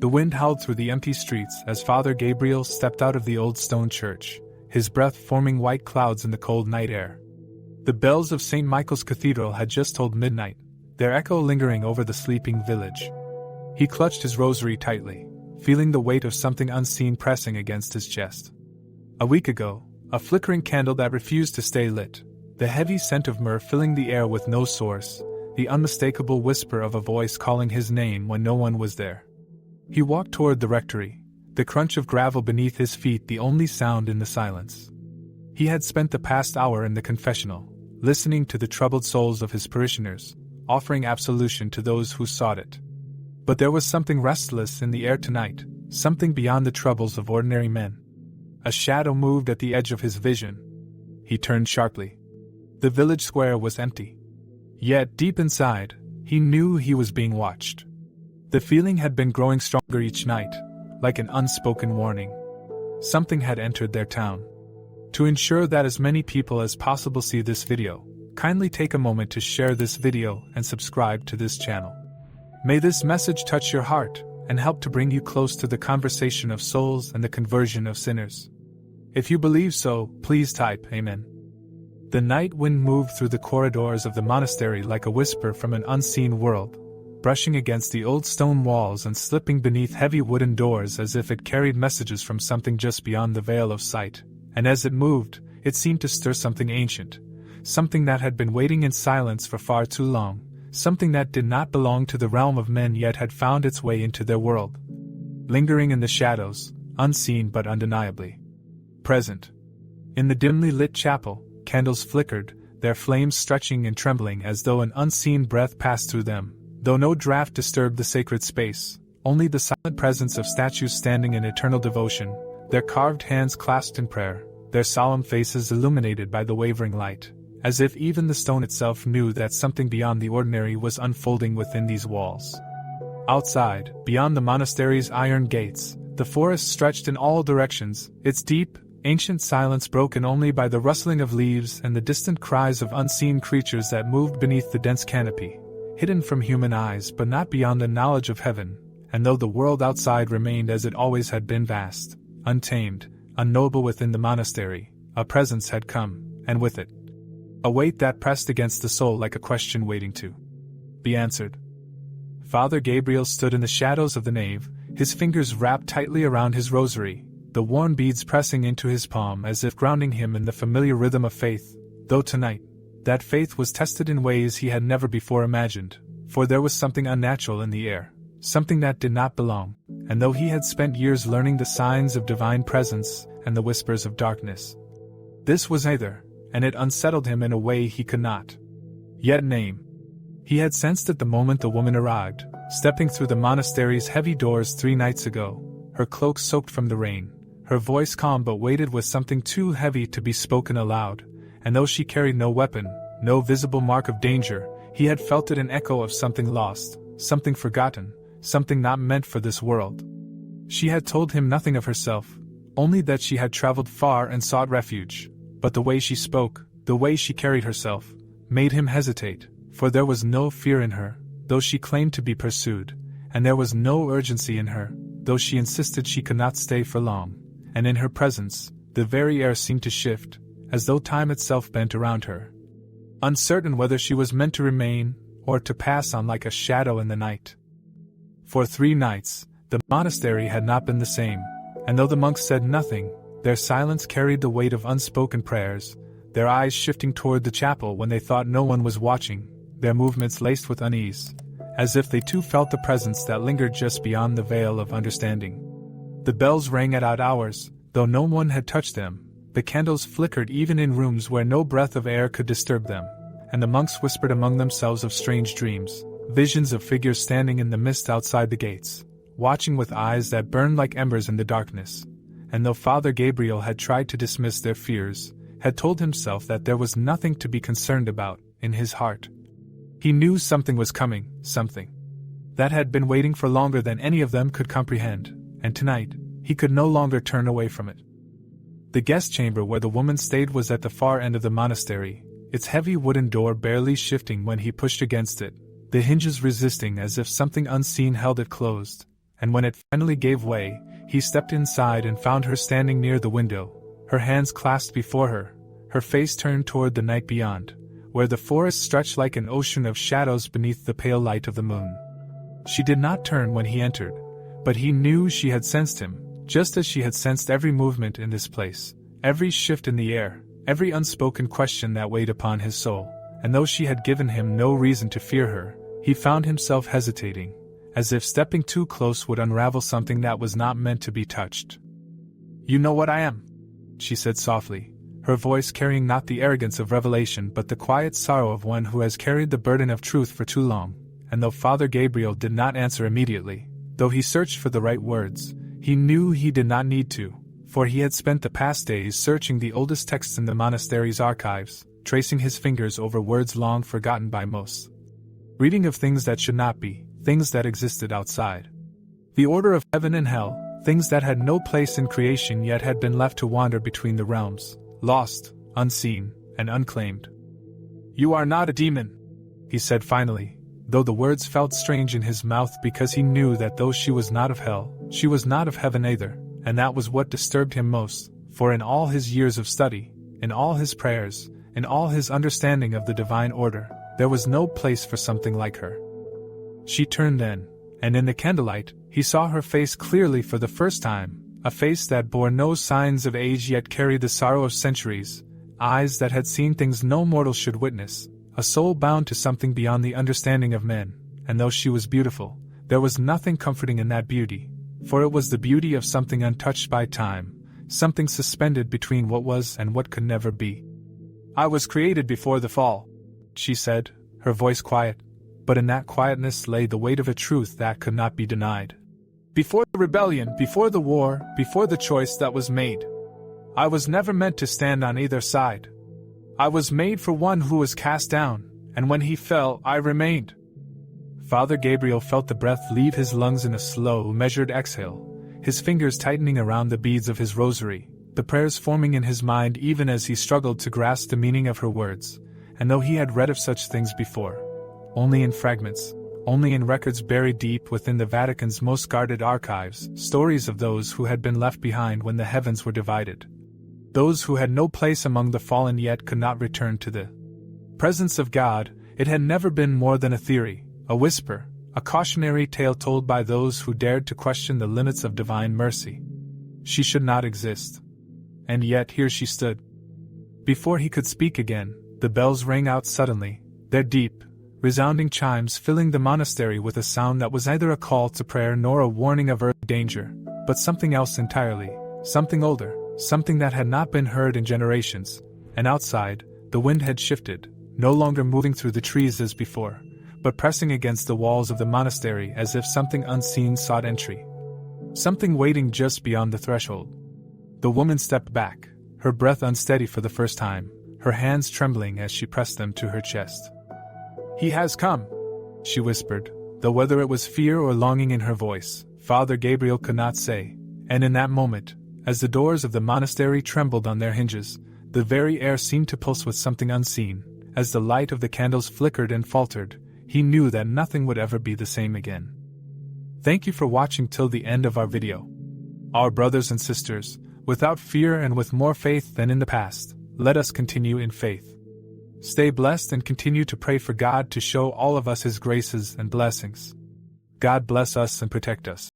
The wind howled through the empty streets as Father Gabriel stepped out of the old stone church, his breath forming white clouds in the cold night air. The bells of St. Michael's Cathedral had just tolled midnight, their echo lingering over the sleeping village. He clutched his rosary tightly, feeling the weight of something unseen pressing against his chest. A week ago, a flickering candle that refused to stay lit, the heavy scent of myrrh filling the air with no source, the unmistakable whisper of a voice calling his name when no one was there. He walked toward the rectory, the crunch of gravel beneath his feet the only sound in the silence. He had spent the past hour in the confessional, listening to the troubled souls of his parishioners, offering absolution to those who sought it. But there was something restless in the air tonight, something beyond the troubles of ordinary men. A shadow moved at the edge of his vision. He turned sharply. The village square was empty. Yet, deep inside, he knew he was being watched. The feeling had been growing stronger each night, like an unspoken warning. Something had entered their town. To ensure that as many people as possible see this video, kindly take a moment to share this video and subscribe to this channel. May this message touch your heart and help to bring you close to the conversation of souls and the conversion of sinners. If you believe so, please type Amen. The night wind moved through the corridors of the monastery like a whisper from an unseen world, brushing against the old stone walls and slipping beneath heavy wooden doors as if it carried messages from something just beyond the veil of sight, and as it moved, it seemed to stir something ancient, something that had been waiting in silence for far too long, something that did not belong to the realm of men yet had found its way into their world. Lingering in the shadows, unseen but undeniably present. In the dimly lit chapel, candles flickered, their flames stretching and trembling as though an unseen breath passed through them, though no draught disturbed the sacred space, only the silent presence of statues standing in eternal devotion, their carved hands clasped in prayer, their solemn faces illuminated by the wavering light, as if even the stone itself knew that something beyond the ordinary was unfolding within these walls. Outside, beyond the monastery's iron gates, the forest stretched in all directions, its deep, ancient silence broken only by the rustling of leaves and the distant cries of unseen creatures that moved beneath the dense canopy, hidden from human eyes but not beyond the knowledge of heaven, and though the world outside remained as it always had been vast, untamed, unknowable within the monastery, a presence had come, and with it, a weight that pressed against the soul like a question waiting to be answered. Father Gabriel stood in the shadows of the nave, his fingers wrapped tightly around his rosary, the worn beads pressing into his palm as if grounding him in the familiar rhythm of faith, though tonight, that faith was tested in ways he had never before imagined, for there was something unnatural in the air, something that did not belong, and though he had spent years learning the signs of divine presence and the whispers of darkness, this was neither, and it unsettled him in a way he could not yet name. He had sensed it the moment the woman arrived, stepping through the monastery's heavy doors 3 nights ago, her cloak soaked from the rain, her voice calm but weighted with something too heavy to be spoken aloud, and though she carried no weapon, no visible mark of danger, he had felt it an echo of something lost, something forgotten, something not meant for this world. She had told him nothing of herself, only that she had traveled far and sought refuge, but the way she spoke, the way she carried herself, made him hesitate, for there was no fear in her, though she claimed to be pursued, and there was no urgency in her, though she insisted she could not stay for long, and in her presence, the very air seemed to shift, as though time itself bent around her. Uncertain whether she was meant to remain, or to pass on like a shadow in the night. For 3 nights, the monastery had not been the same, and though the monks said nothing, their silence carried the weight of unspoken prayers, their eyes shifting toward the chapel when they thought no one was watching, their movements laced with unease, as if they too felt the presence that lingered just beyond the veil of understanding. The bells rang at odd hours, though no one had touched them, the candles flickered even in rooms where no breath of air could disturb them, and the monks whispered among themselves of strange dreams, visions of figures standing in the mist outside the gates, watching with eyes that burned like embers in the darkness, and though Father Gabriel had tried to dismiss their fears, had told himself that there was nothing to be concerned about, in his heart, he knew something was coming, something that had been waiting for longer than any of them could comprehend, and tonight, he could no longer turn away from it. The guest chamber where the woman stayed was at the far end of the monastery, its heavy wooden door barely shifting when he pushed against it, the hinges resisting as if something unseen held it closed, and when it finally gave way, he stepped inside and found her standing near the window, her hands clasped before her face turned toward the night beyond, where the forest stretched like an ocean of shadows beneath the pale light of the moon. She did not turn when he entered, but he knew she had sensed him, just as she had sensed every movement in this place, every shift in the air, every unspoken question that weighed upon his soul, and though she had given him no reason to fear her, he found himself hesitating, as if stepping too close would unravel something that was not meant to be touched. "You know what I am," she said softly, her voice carrying not the arrogance of revelation but the quiet sorrow of one who has carried the burden of truth for too long, and though Father Gabriel did not answer immediately, though he searched for the right words, he knew he did not need to, for he had spent the past days searching the oldest texts in the monastery's archives, tracing his fingers over words long forgotten by most. Reading of things that should not be, things that existed outside the order of heaven and hell, things that had no place in creation yet had been left to wander between the realms, lost, unseen, and unclaimed. "You are not a demon," he said finally, though the words felt strange in his mouth because he knew that though she was not of hell, she was not of heaven either, and that was what disturbed him most, for in all his years of study, in all his prayers, in all his understanding of the divine order, there was no place for something like her. She turned then, and in the candlelight, he saw her face clearly for the first time, a face that bore no signs of age yet carried the sorrow of centuries, eyes that had seen things no mortal should witness, a soul bound to something beyond the understanding of men, and though she was beautiful, there was nothing comforting in that beauty, for it was the beauty of something untouched by time, something suspended between what was and what could never be. "I was created before the fall," she said, her voice quiet, but in that quietness lay the weight of a truth that could not be denied. "Before the rebellion, before the war, before the choice that was made. I was never meant to stand on either side. I was made for one who was cast down, and when he fell, I remained." Father Gabriel felt the breath leave his lungs in a slow, measured exhale, his fingers tightening around the beads of his rosary, the prayers forming in his mind even as he struggled to grasp the meaning of her words, and though he had read of such things before, only in fragments, only in records buried deep within the Vatican's most guarded archives, stories of those who had been left behind when the heavens were divided. Those who had no place among the fallen yet could not return to the presence of God. It had never been more than a theory, a whisper, a cautionary tale told by those who dared to question the limits of divine mercy. She should not exist. And yet here she stood. Before he could speak again, the bells rang out suddenly, their deep, resounding chimes filling the monastery with a sound that was neither a call to prayer nor a warning of earthly danger, but something else entirely, something older, something that had not been heard in generations. And outside, the wind had shifted, no longer moving through the trees as before, but pressing against the walls of the monastery as if something unseen sought entry. Something waiting just beyond the threshold. The woman stepped back, her breath unsteady for the first time, her hands trembling as she pressed them to her chest. "He has come," she whispered, though whether it was fear or longing in her voice, Father Gabriel could not say, and in that moment, as the doors of the monastery trembled on their hinges, the very air seemed to pulse with something unseen. As the light of the candles flickered and faltered, he knew that nothing would ever be the same again. Thank you for watching till the end of our video. Our brothers and sisters, without fear and with more faith than in the past, let us continue in faith. Stay blessed and continue to pray for God to show all of us His graces and blessings. God bless us and protect us.